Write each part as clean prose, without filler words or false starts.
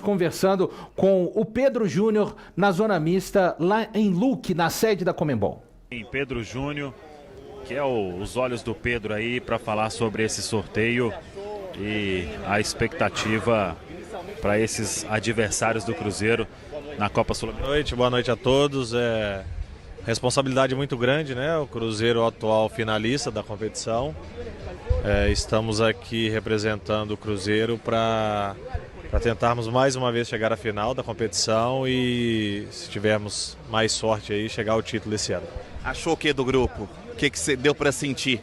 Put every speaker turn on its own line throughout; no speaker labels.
Conversando com o Pedro Júnior na zona mista, lá em Luque, na sede da Conmebol.
Pedro Júnior, que é os olhos do Pedro aí para falar sobre esse sorteio e a expectativa para esses adversários do Cruzeiro na Copa Sul-Americana.
Boa noite a todos. Responsabilidade muito grande, né? O Cruzeiro, o atual finalista da competição. Estamos aqui representando o Cruzeiro para tentarmos mais uma vez chegar à final da competição e, se tivermos mais sorte aí, chegar ao título esse ano.
Achou o que do grupo? O que você deu para sentir?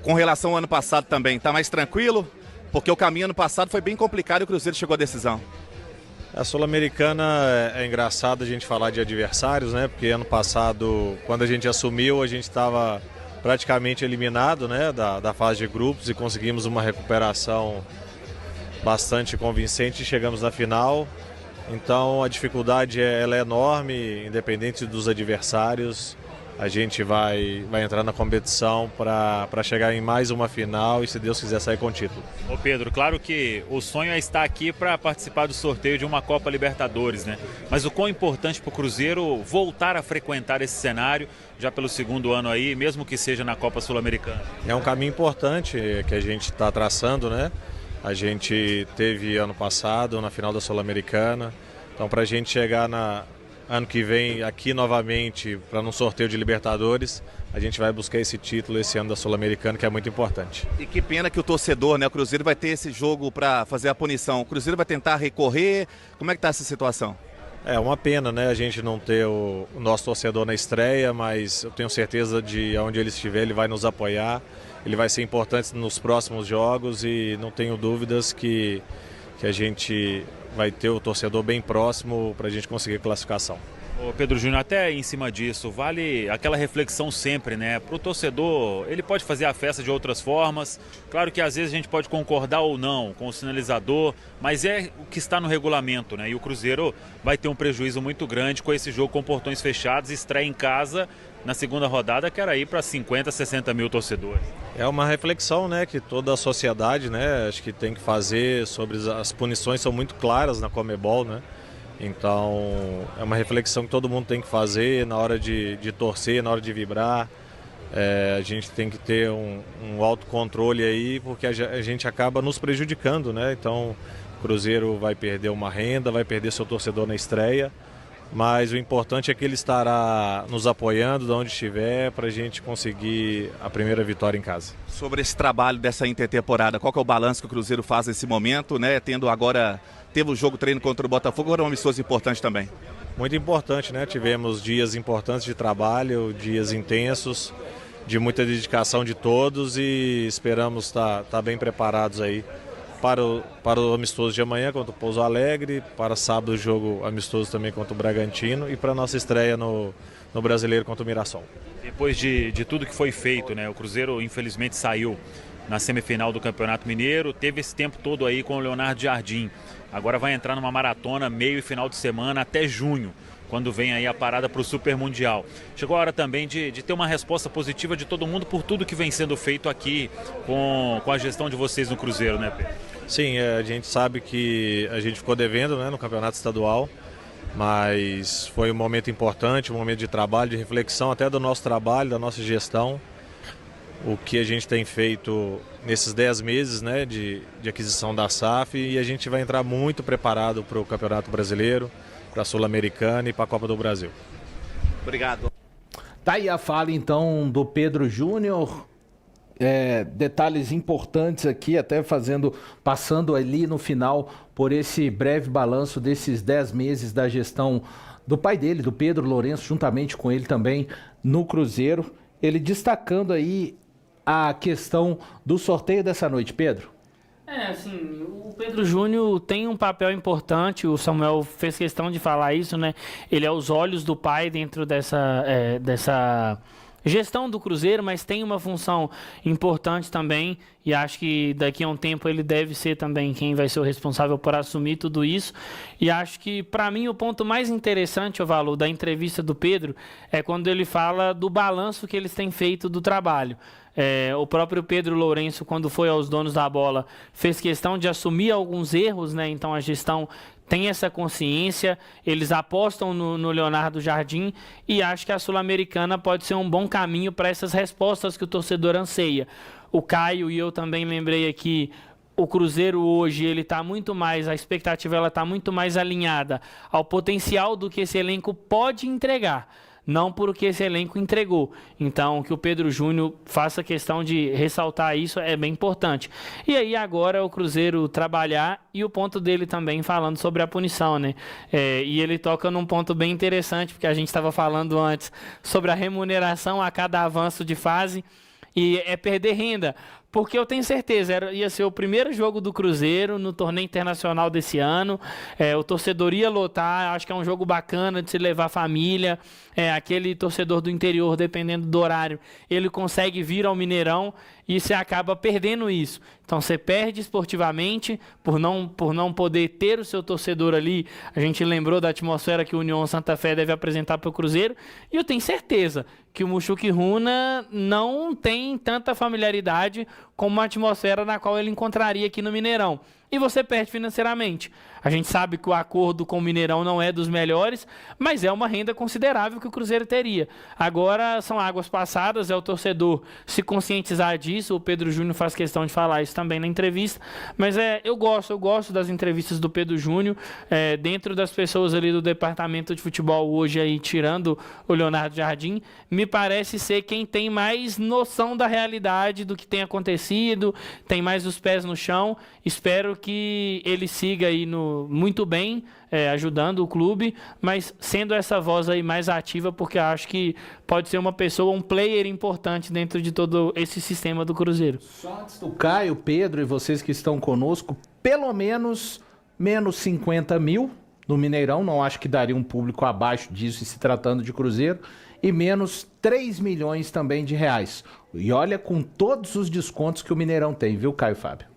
Com relação ao ano passado também, está mais tranquilo? Porque o caminho ano passado foi bem complicado e o Cruzeiro chegou à decisão.
A Sul-Americana é engraçado a gente falar de adversários, né? Porque ano passado, quando a gente assumiu, a gente estava praticamente eliminado, né, da fase de grupos e conseguimos uma recuperação bastante convincente e chegamos na final. Então a dificuldade ela é enorme, independente dos adversários. A gente vai entrar na competição para chegar em mais uma final e, se Deus quiser, sair com o título.
Ô Pedro, claro que o sonho é estar aqui para participar do sorteio de uma Copa Libertadores, né? Mas o quão importante para o Cruzeiro voltar a frequentar esse cenário, já pelo segundo ano aí, mesmo que seja na Copa Sul-Americana?
É um caminho importante que a gente está traçando, né? A gente teve ano passado na final da Sul-Americana, então para a gente chegar ano que vem aqui novamente para um sorteio de Libertadores, a gente vai buscar esse título esse ano da Sul-Americana, que é muito importante.
E que pena que o torcedor, né, o Cruzeiro vai ter esse jogo para fazer a punição. O Cruzeiro vai tentar recorrer. Como é que está essa situação?
É uma pena, né, a gente não ter o nosso torcedor na estreia, mas eu tenho certeza de onde ele estiver, ele vai nos apoiar. Ele vai ser importante nos próximos jogos e não tenho dúvidas que a gente vai ter o torcedor bem próximo para a gente conseguir classificação.
Ô Pedro Júnior, até em cima disso, vale aquela reflexão sempre, né? Para o torcedor, ele pode fazer a festa de outras formas. Claro que às vezes a gente pode concordar ou não com o sinalizador, mas é o que está no regulamento, né? E o Cruzeiro vai ter um prejuízo muito grande com esse jogo com portões fechados, estreia em casa na segunda rodada, que era ir para 50, 60 mil torcedores.
É uma reflexão, né, que toda a sociedade, né, acho que tem que fazer sobre as punições, são muito claras na Conmebol, né? Então é uma reflexão que todo mundo tem que fazer na hora de torcer, na hora de vibrar. A gente tem que ter um autocontrole aí, porque a gente acaba nos prejudicando, né? Então o Cruzeiro vai perder uma renda, vai perder seu torcedor na estreia, mas o importante é que ele estará nos apoiando de onde estiver para a gente conseguir a primeira vitória em casa.
Sobre esse trabalho dessa intertemporada, qual que é o balanço que o Cruzeiro faz nesse momento, né? Teve o jogo treino contra o Botafogo, agora é uma missão importante também.
Muito importante, né? Tivemos dias importantes de trabalho, dias intensos, de muita dedicação de todos e esperamos estar bem preparados aí para o amistoso de amanhã contra o Pouso Alegre, para sábado o jogo amistoso também contra o Bragantino e para a nossa estreia no Brasileiro contra o Mirassol.
Depois de tudo que foi feito, né? O Cruzeiro infelizmente saiu na semifinal do Campeonato Mineiro, teve esse tempo todo aí com o Leonardo Jardim. Agora vai entrar numa maratona meio e final de semana até junho, quando vem aí a parada para o Super Mundial. Chegou a hora também de ter uma resposta positiva de todo mundo por tudo que vem sendo feito aqui com a gestão de vocês no Cruzeiro, né, Pedro?
Sim, a gente sabe que a gente ficou devendo, né, no Campeonato Estadual, mas foi um momento importante, um momento de trabalho, de reflexão até do nosso trabalho, da nossa gestão. O que a gente tem feito nesses 10 meses, né, de aquisição da SAF, e a gente vai entrar muito preparado para o Campeonato Brasileiro, para a Sul-Americana e para a Copa do Brasil.
Obrigado.
Tá aí a fala então do Pedro Júnior. Detalhes importantes aqui, até passando ali no final por esse breve balanço desses 10 meses da gestão do pai dele, do Pedro Lourenço, juntamente com ele também no Cruzeiro. Ele destacando aí a questão do sorteio dessa noite, Pedro.
Assim, o Pedro Júnior tem um papel importante, o Samuel fez questão de falar isso, né? Ele é os olhos do pai dentro dessa gestão do Cruzeiro, mas tem uma função importante também, e acho que daqui a um tempo ele deve ser também quem vai ser o responsável por assumir tudo isso. E acho que, para mim, o ponto mais interessante, Valor, da entrevista do Pedro é quando ele fala do balanço que eles têm feito do trabalho. O próprio Pedro Lourenço, quando foi aos donos da bola, fez questão de assumir alguns erros, né? Então a gestão tem essa consciência, eles apostam no Leonardo Jardim e acho que a Sul-Americana pode ser um bom caminho para essas respostas que o torcedor anseia. O Caio e eu também lembrei aqui, o Cruzeiro hoje, ele tá muito mais, a expectativa ela está muito mais alinhada ao potencial do que esse elenco pode entregar, não por o que esse elenco entregou. Então, que o Pedro Júnior faça questão de ressaltar isso é bem importante. E aí agora o Cruzeiro trabalhar e o ponto dele também falando sobre a punição, né? E ele toca num ponto bem interessante, porque a gente estava falando antes sobre a remuneração a cada avanço de fase e é perder renda. Porque eu tenho certeza, ia ser o primeiro jogo do Cruzeiro no torneio internacional desse ano. O torcedor ia lotar, acho que é um jogo bacana de se levar a família. Aquele torcedor do interior, dependendo do horário, ele consegue vir ao Mineirão e você acaba perdendo isso. Então você perde esportivamente por não poder ter o seu torcedor ali. A gente lembrou da atmosfera que o União Santa Fé deve apresentar para o Cruzeiro. E eu tenho certeza que o Mushuki Runa não tem tanta familiaridade como a atmosfera na qual ele encontraria aqui no Mineirão. E você perde financeiramente. A gente sabe que o acordo com o Mineirão não é dos melhores, mas é uma renda considerável que o Cruzeiro teria. Agora são águas passadas, é o torcedor se conscientizar disso. O Pedro Júnior faz questão de falar isso também na entrevista. Mas eu gosto das entrevistas do Pedro Júnior. Dentro das pessoas ali do departamento de futebol hoje, aí, tirando o Leonardo Jardim, me parece ser quem tem mais noção da realidade do que tem acontecido, tem mais os pés no chão. Espero que ele siga aí muito bem, ajudando o clube, mas sendo essa voz aí mais ativa, porque acho que pode ser uma pessoa, um player importante dentro de todo esse sistema do Cruzeiro.
Só antes do Caio, Pedro e vocês que estão conosco, pelo menos 50 mil no Mineirão, não acho que daria um público abaixo disso se tratando de Cruzeiro, e menos 3 milhões também de reais. E olha, com todos os descontos que o Mineirão tem, viu, Caio Fábio?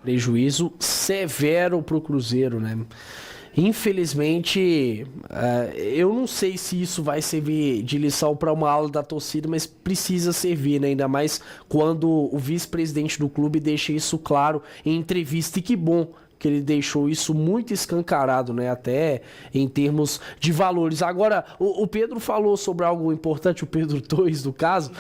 Prejuízo severo pro Cruzeiro, né? Infelizmente, eu não sei se isso vai servir de lição para uma aula da torcida, mas precisa servir, né? Ainda mais quando o vice-presidente do clube deixa isso claro em entrevista. E que bom que ele deixou isso muito escancarado, né? Até em termos de valores. Agora, o Pedro falou sobre algo importante, o Pedro Torres, do caso,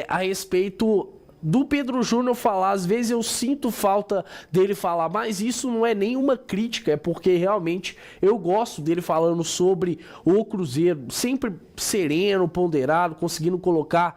a respeito do Pedro Júnior falar. Às vezes eu sinto falta dele falar, mas isso não é nenhuma crítica, é porque realmente eu gosto dele falando sobre o Cruzeiro, sempre sereno, ponderado, conseguindo colocar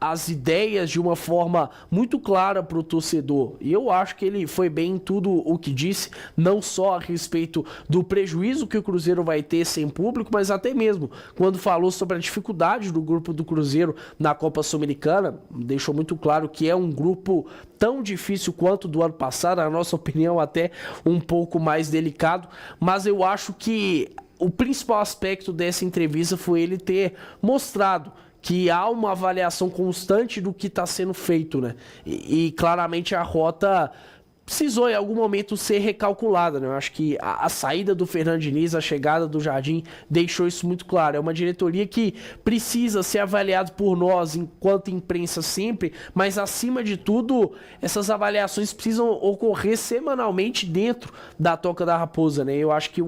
as ideias de uma forma muito clara para o torcedor. E eu acho que ele foi bem em tudo o que disse, não só a respeito do prejuízo que o Cruzeiro vai ter sem público, mas até mesmo quando falou sobre a dificuldade do grupo do Cruzeiro na Copa Sul-Americana, deixou muito claro que é um grupo tão difícil quanto do ano passado, na nossa opinião até um pouco mais delicado, mas eu acho que o principal aspecto dessa entrevista foi ele ter mostrado que há uma avaliação constante do que está sendo feito, né? E claramente a rota precisou em algum momento ser recalculada, né? Eu acho que a saída do Fernando Diniz, a chegada do Jardim deixou isso muito claro. É uma diretoria que precisa ser avaliada por nós enquanto imprensa sempre, mas acima de tudo, essas avaliações precisam ocorrer semanalmente dentro da Toca da Raposa, né? Eu acho que